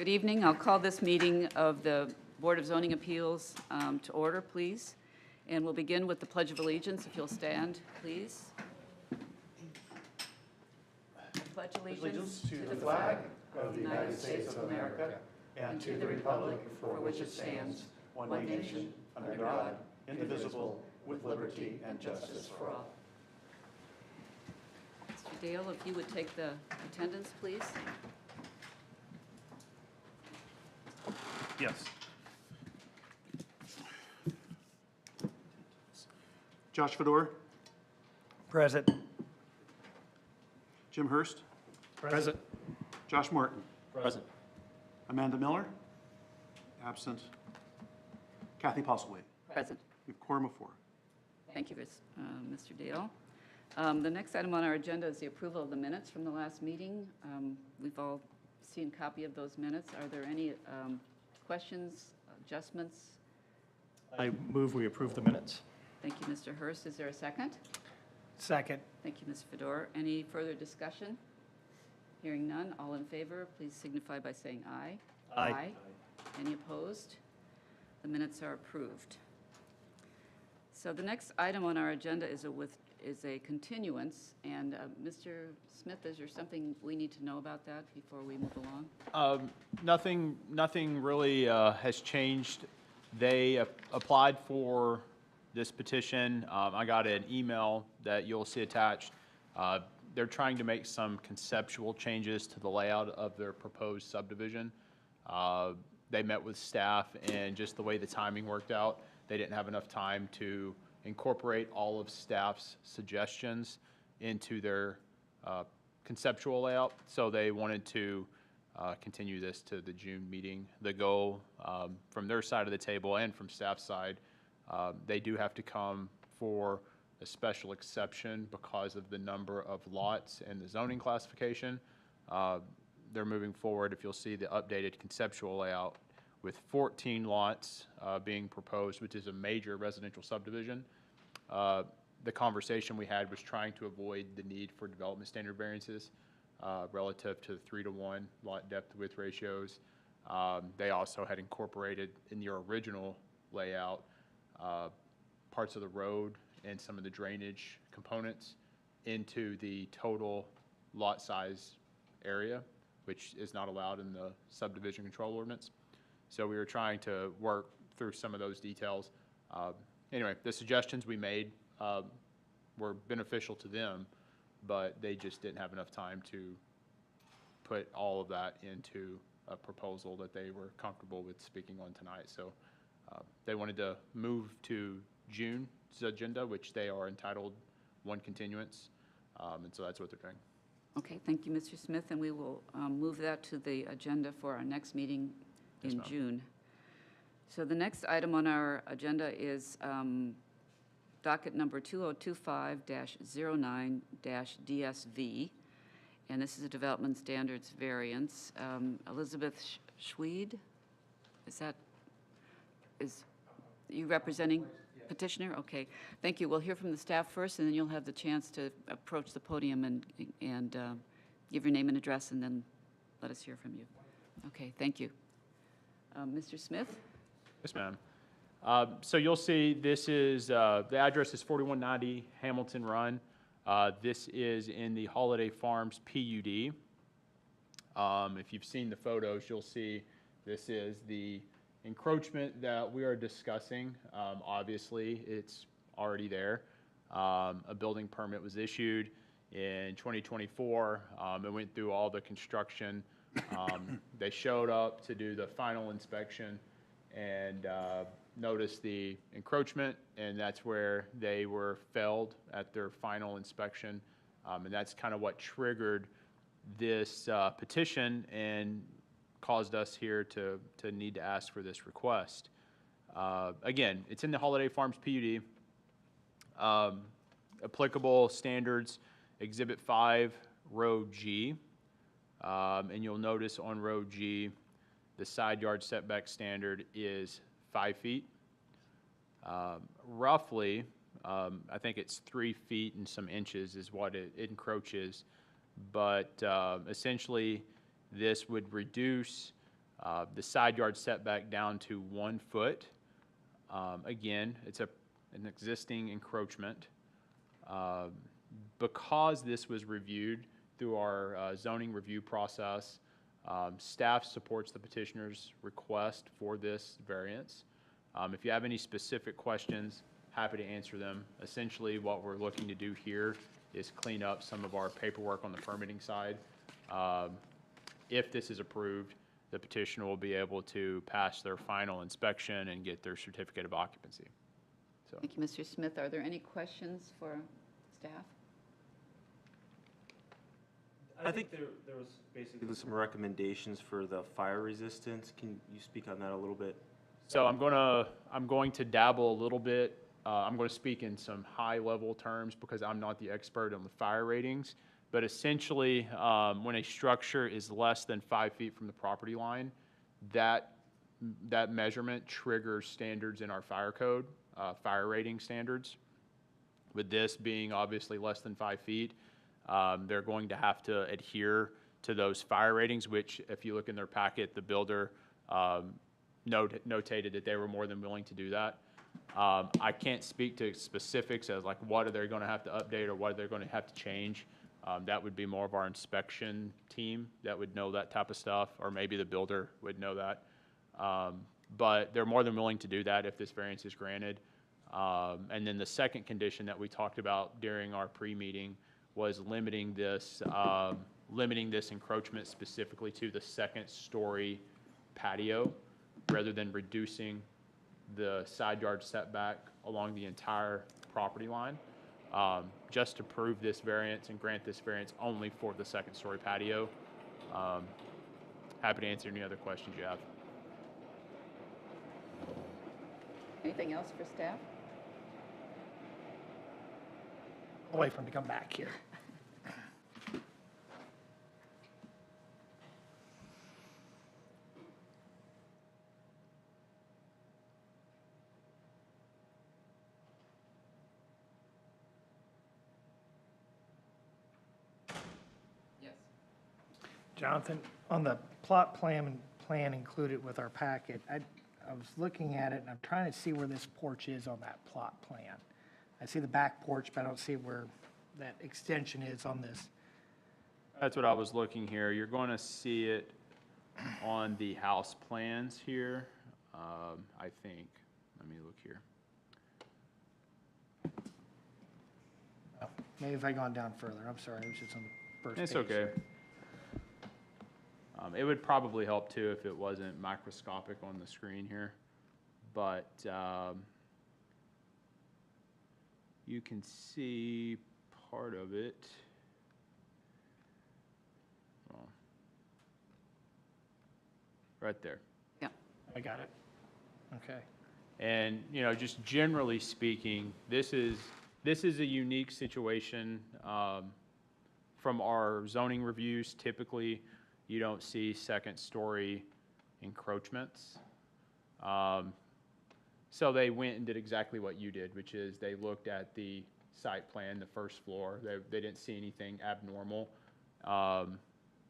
Good evening. I'll call this meeting of the Board of Zoning Appeals to order, please. And we'll begin with the Pledge of Allegiance. If you'll stand, please. Pledge allegiance to the flag of the United States of America and to the republic for which it stands, one nation, under God, indivisible, with liberty and justice for all. Mr. Dale, if you would take the attendance, please. Yes. Josh Fedor. Present. Jim Hurst. Present. Josh Martin. Present. Amanda Miller. Absent. Kathy Postlethwaite. Present. We have quorum of 4. Thank you, Mr. Dale. The next item on our agenda is the approval of the minutes from the last meeting. We've all seen a copy of those minutes. Are there any questions, adjustments? I move we approve the minutes. Thank you, Mr. Hurst. Is there a second? Second. Thank you, Ms. Fedor. Any further discussion? Hearing none, all in favor, please signify by saying aye. Aye. Any opposed? The minutes are approved. So the next item on our agenda is a continuance. And Mr. Smith, is there something we need to know about that before we move along? Nothing really has changed. They applied for this petition. I got an email that you'll see attached. They're trying to make some conceptual changes to the layout of their proposed subdivision. They met with staff, and just the way the timing worked out, they didn't have enough time to incorporate all of staff's suggestions into their conceptual layout, so they wanted to continue this to the June meeting. The goal from their side of the table and from staff's side, they do have to come for a special exception because of the number of lots and the zoning classification. They're moving forward, if you'll see the updated conceptual layout, with 14 lots being proposed, which is a major residential subdivision. The conversation we had was trying to avoid the need for development standard variances relative to the 3-to-1 lot depth width ratios. They also had incorporated in the original layout parts of the road and some of the drainage components into the total lot size area, which is not allowed in the subdivision control ordinance. So we were trying to work through some of those details. Anyway, the suggestions we made were beneficial to them, but they just didn't have enough time to put all of that into a proposal that they were comfortable with speaking on tonight. So they wanted to move to June's agenda, which they are entitled one continuance, and so that's what they're doing. Okay, thank you, Mr. Smith, and we will move that to the agenda for our next meeting in June. So the next item on our agenda is docket number 2025-09-DSV, and this is a development standards variance. Elizabeth Schweed, is you representing petitioner? Okay, thank you. We'll hear from the staff first, and then you'll have the chance to approach the podium and give your name and address, and then let us hear from you. Okay, thank you. Mr. Smith? Yes, ma'am. So you'll see this is, the address is 4190 Hamilton Run. This is in the Holiday Farms PUD. If you've seen the photos, you'll see this is the encroachment that we are discussing. Obviously, it's already there. A building permit was issued in 2024. It went through all the construction. They showed up to do the final inspection and noticed the encroachment, and that's where they were failed at their final inspection. And that's kind of what triggered this petition and caused us here to need to ask for this request. Again, it's in the Holiday Farms PUD. Applicable standards, Exhibit 5, Row G. And you'll notice on Row G, the side yard setback standard is 5 feet. Roughly, I think it's 3 feet and some inches is what it encroaches. But essentially, this would reduce The side yard setback down to 1 foot. Again, it's an existing encroachment. Because this was reviewed through our zoning review process, staff supports the petitioner's request for this variance. If you have any specific questions, happy to answer them. Essentially, what we're looking to do here is clean up some of our paperwork on the permitting side. If this is approved, the petitioner will be able to pass their final inspection and get their certificate of occupancy. So, Thank you, Mr. Smith. Are there any questions for staff? I think there was basically some recommendations for the fire resistance. Can you speak on that a little bit? so I'm going to dabble a little bit. I'm going to speak in some high-level terms because I'm not the expert on the fire ratings. But essentially, when a structure is less than 5 feet from the property line, that measurement triggers standards in our fire code, fire rating standards. With this being obviously less than 5 feet, they're going to have to adhere to those fire ratings, which if you look in their packet, the builder notated that they were more than willing to do that. I can't speak to specifics as like what are they going to have to update or what are they going to have to change. That would be more of our inspection team that would know that type of stuff, or maybe the builder would know that. But they're more than willing to do that if this variance is granted. And then the second condition that we talked about during our pre-meeting was limiting this encroachment specifically to the second-story patio, rather than reducing the side yard setback along the entire property line. Just to prove this variance and grant this variance only for the second-story patio. Happy to answer any other questions you have. Anything else for staff? I'll wait for him to come back here. Yes. Jonathan, on the plot plan included with our packet, I was looking at it and I'm trying to see where this porch is on that plot plan. I see the back porch, but I don't see where that extension is on this. That's what I was looking here. You're going to see it on the house plans here, I think. Let me look here. Oh, maybe if I gone down further, I'm sorry, it was just on the first page. It's okay. It would probably help too if it wasn't microscopic on the screen here, but you can see part of it. Well, right there. Yeah. I got it. Okay. And, you know, just generally speaking, this is a unique situation. From our zoning reviews, typically, you don't see second-story encroachments. So they went and did exactly what you did, which is they looked at the site plan, the first floor. They didn't see anything abnormal.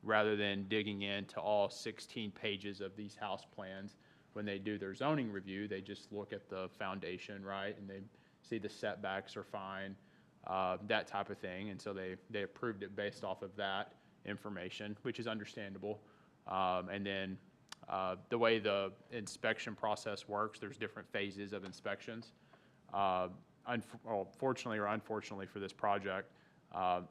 Rather than digging into all 16 pages of these house plans, when they do their zoning review, they just look at the foundation, right? And they see the setbacks are fine, that type of thing. And so they approved it based off of that information, which is understandable. And then the way the inspection process works, there's different phases of inspections. Fortunately or unfortunately for this project,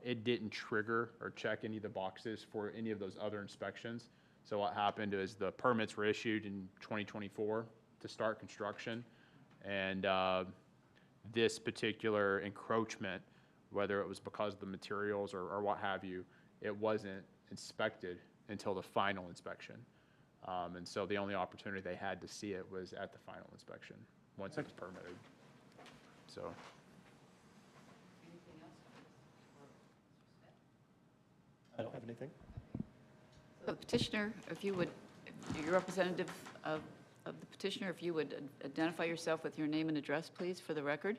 it didn't trigger or check any of the boxes for any of those other inspections. So what happened is the permits were issued in 2024 to start construction. And this particular encroachment, whether it was because of the materials or what have you, it wasn't inspected until the final inspection. And so the only opportunity they had to see it was at the final inspection, once it was permitted. So. Anything else for Mr. Smith? I don't have anything. The petitioner, if you would, your representative of the petitioner, if you would identify yourself with your name and address, please, for the record.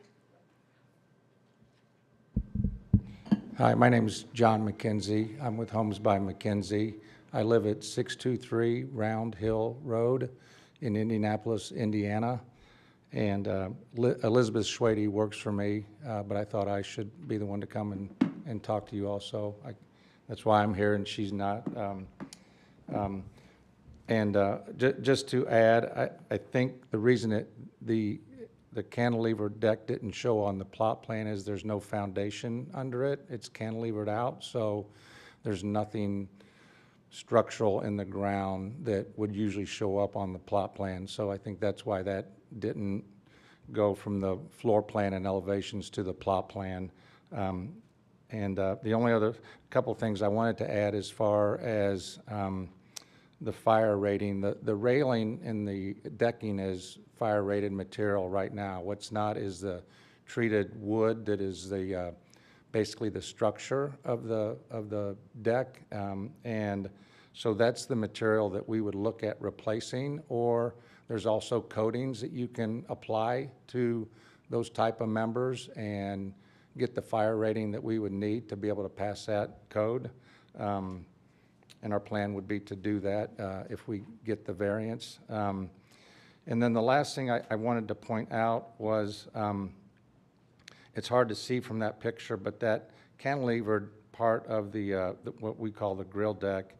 Hi, my name is John McKenzie. I'm with Homes by McKenzie. I live at 623 Round Hill Road in Indianapolis, Indiana. And Elizabeth Schwady works for me, but I thought I should be the one to come and talk to you also. That's why I'm here and she's not. Just to add, I think the reason the cantilever deck didn't show on the plot plan is there's no foundation under it. It's cantilevered out, so there's nothing structural in the ground that would usually show up on the plot plan. So I think that's why that didn't go from the floor plan and elevations to the plot plan. The only other couple things I wanted to add as far as the fire rating, the railing and the decking is fire rated material right now. What's not is the treated wood that is the basically the structure of the deck. And so that's the material that we would look at replacing, or there's also coatings that you can apply to those type of members and get the fire rating that we would need to be able to pass that code. And our plan would be to do that if we get the variance. And then the last thing I wanted to point out was, it's hard to see from that picture, but that cantilevered part of what we call the grill deck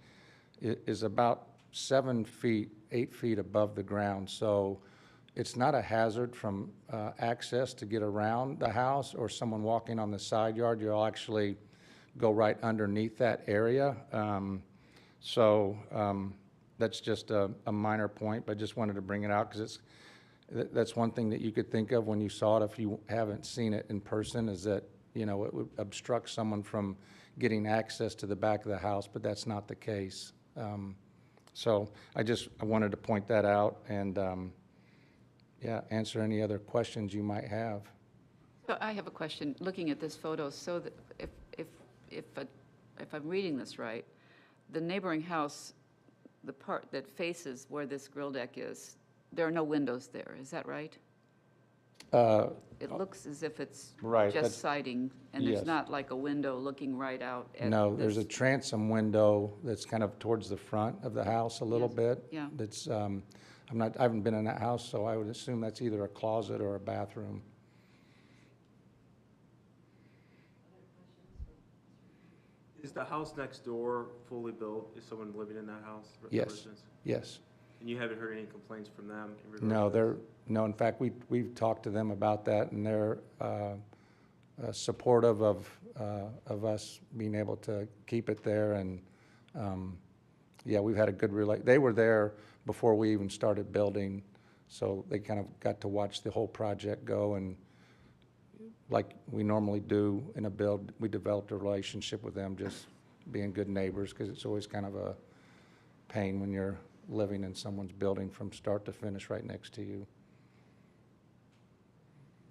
is about 7 feet, 8 feet above the ground. So it's not a hazard from access to get around the house or someone walking on the side yard. You'll actually go right underneath that area. That's just a minor point, but just wanted to bring it out because that's one thing that you could think of when you saw it, if you haven't seen it in person, is that, you know, it would obstruct someone from getting access to the back of the house, but that's not the case. So I wanted to point that out and, yeah, answer any other questions you might have. So I have a question, looking at this photo, so that if I'm reading this right, the neighboring house, the part that faces where this grill deck is, there are no windows there, is that right? It looks as if it's Right, just that's- siding, and there's yes. not like a window looking right out at No, there's a this- transom window that's kind of towards the front of the house a little Yes, bit. yeah. That's, I haven't been in that house, so I would assume that's either a closet or a bathroom. Is the house next door fully built? Is someone living in that house? Yes. Residence? Yes. And you haven't heard any complaints from them in regard No, to this? no, in fact, we've talked to them about that, and they're supportive of us being able to keep it there, and, yeah, we've had a good they were there before we even started building, so they kind of got to watch the whole project go, and like we normally do in a build, we developed a relationship with them, just being good neighbors, because it's always kind of a pain when you're living in someone's building from start to finish right next to you.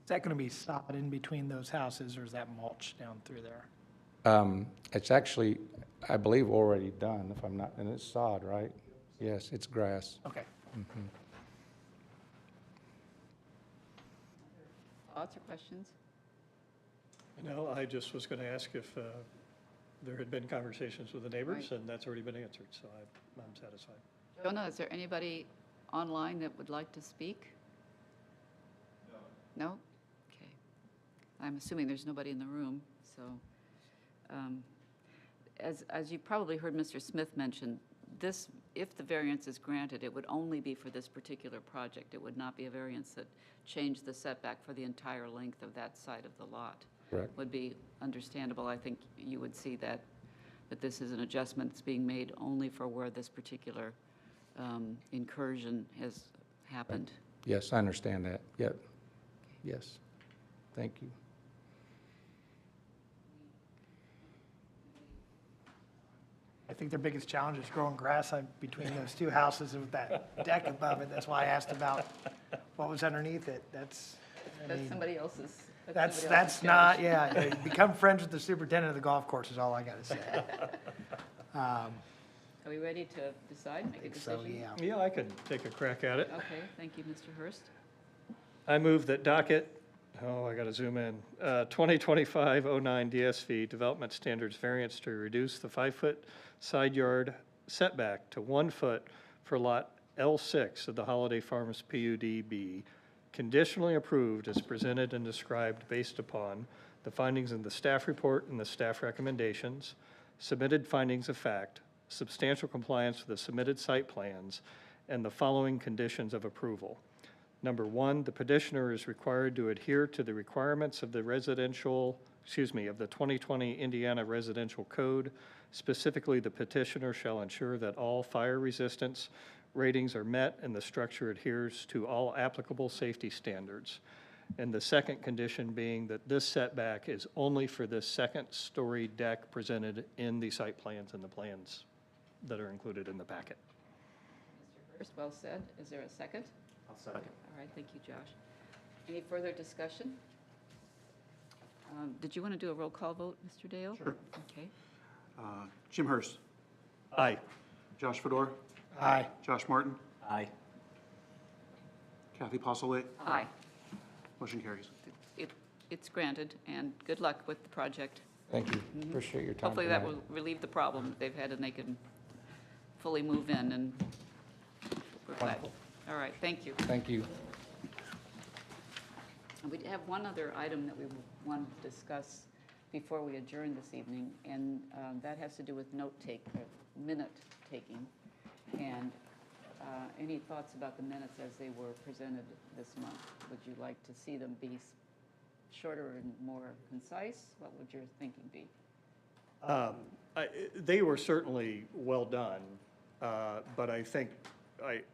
Is that going to be solid in between those houses, or is that mulch down through there? It's actually, I believe, already done, if I'm not, and it's sod, right? Yes, it's grass. Okay. Thoughts or questions? No, I just was going to ask if there had been conversations with the neighbors, Right. and that's already been answered, so I'm satisfied. Jonah, is there anybody online that would like to speak? No. No? Okay. I'm assuming there's nobody in the room, so. As you probably heard Mr. Smith mention, this, if the variance is granted, it would only be for this particular project. It would not be a variance that changed the setback for the entire length of that side of the lot. Correct. Would be understandable. I think you would see that this is an adjustment that's being made only for where this particular incursion has happened. Yes, I understand that, yep, yes, thank you. I think their biggest challenge is growing grass between those two houses with that deck above it. That's why I asked about what was underneath it. That's, I That's mean, somebody else's. that's not, yeah, become friends with the superintendent of the golf course is all I got to say. Are we ready to decide, make a So, decision? yeah. Yeah, I could take a crack at it. Okay, thank you, Mr. Hurst. I move that docket, I got to zoom in, 2025-09 DSV Development Standards variance to reduce the 5-foot side yard setback to 1 foot for Lot L6 of the Holiday Farms PUDB, conditionally approved as presented and described based upon the findings in the staff report and the staff recommendations, submitted findings of fact, substantial compliance with the submitted site plans, and the following conditions of approval. Number 1, the petitioner is required to adhere to the requirements of the of the 2020 Indiana Residential Code. Specifically, the petitioner shall ensure that all fire resistance ratings are met and the structure adheres to all applicable safety standards. And the second condition being that this setback is only for this second-story deck presented in the site plans and the plans that are included in the packet. Mr. Hurst, well said. Is there a second? I'll second. All right, thank you, Josh. Any further discussion? Did you want to do a roll call vote, Mr. Dale? Sure. Okay. Jim Hurst. Aye. Josh Fedor. Aye. Josh Martin. Aye. Kathy Postlewaite. Aye. Motion carries. It's granted, and good luck with the project. Thank you. Appreciate your time Hopefully that tonight. will relieve the problem that they've had, and they can fully move in, and we're glad. All right, thank you. Thank you. And we have one other item that we want to discuss before we adjourn this evening, and that has to do with minute taking. And any thoughts about the minutes as they were presented this month? Would you like to see them be shorter and more concise? What would your thinking be? They were certainly well done, but I think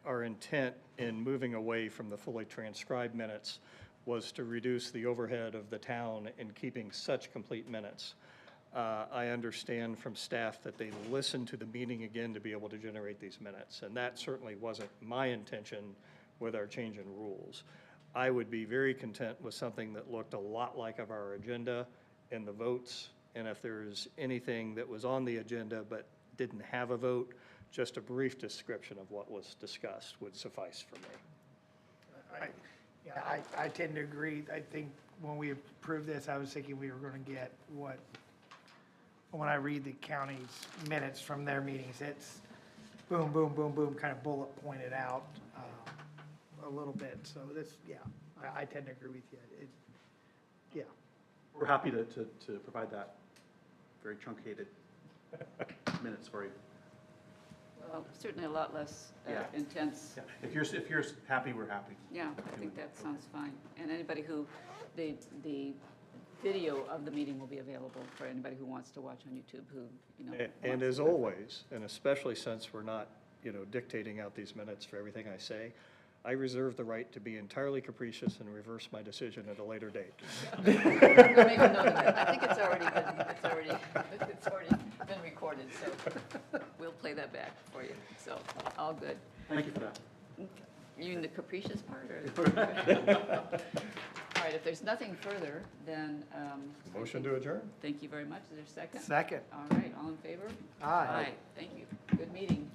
our intent in moving away from the fully transcribed minutes was to reduce the overhead of the town in keeping such complete minutes. I understand from staff that they listened to the meeting again to be able to generate these minutes, and that certainly wasn't my intention with our change in rules. I would be very content with something that looked a lot like of our agenda and the votes, and if there's anything that was on the agenda but didn't have a vote, just a brief description of what was discussed would suffice for me. I tend to agree. I think when we approved this, I was thinking we were going to get what, when I read the county's minutes from their meetings, it's boom, boom, boom, boom, kind of bullet pointed out a little bit. So this, yeah, I tend to agree with you. Yeah. We're happy to provide that very truncated minutes for you. Well, certainly a lot less Yeah. intense. Yeah. If you're happy, we're happy. Yeah, I think that sounds fine. And anybody who, the video of the meeting will be available for anybody who wants to watch on YouTube who, And as always, and especially since we're not, dictating out these minutes for everything I say, I reserve the right to be entirely capricious and reverse my decision at a later date. I'll make a note of that. I think it's already been recorded, so we'll play that back for you. So, all good. Thank you for that. You in the capricious part, or? All right, if there's nothing further, then. Motion to adjourn? Thank you very much. Is there a second? Second. All right, all in favor? Aye. Thank you. Good meeting.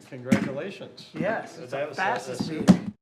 Congratulations. Yes, it's That the was- fastest that's- meeting.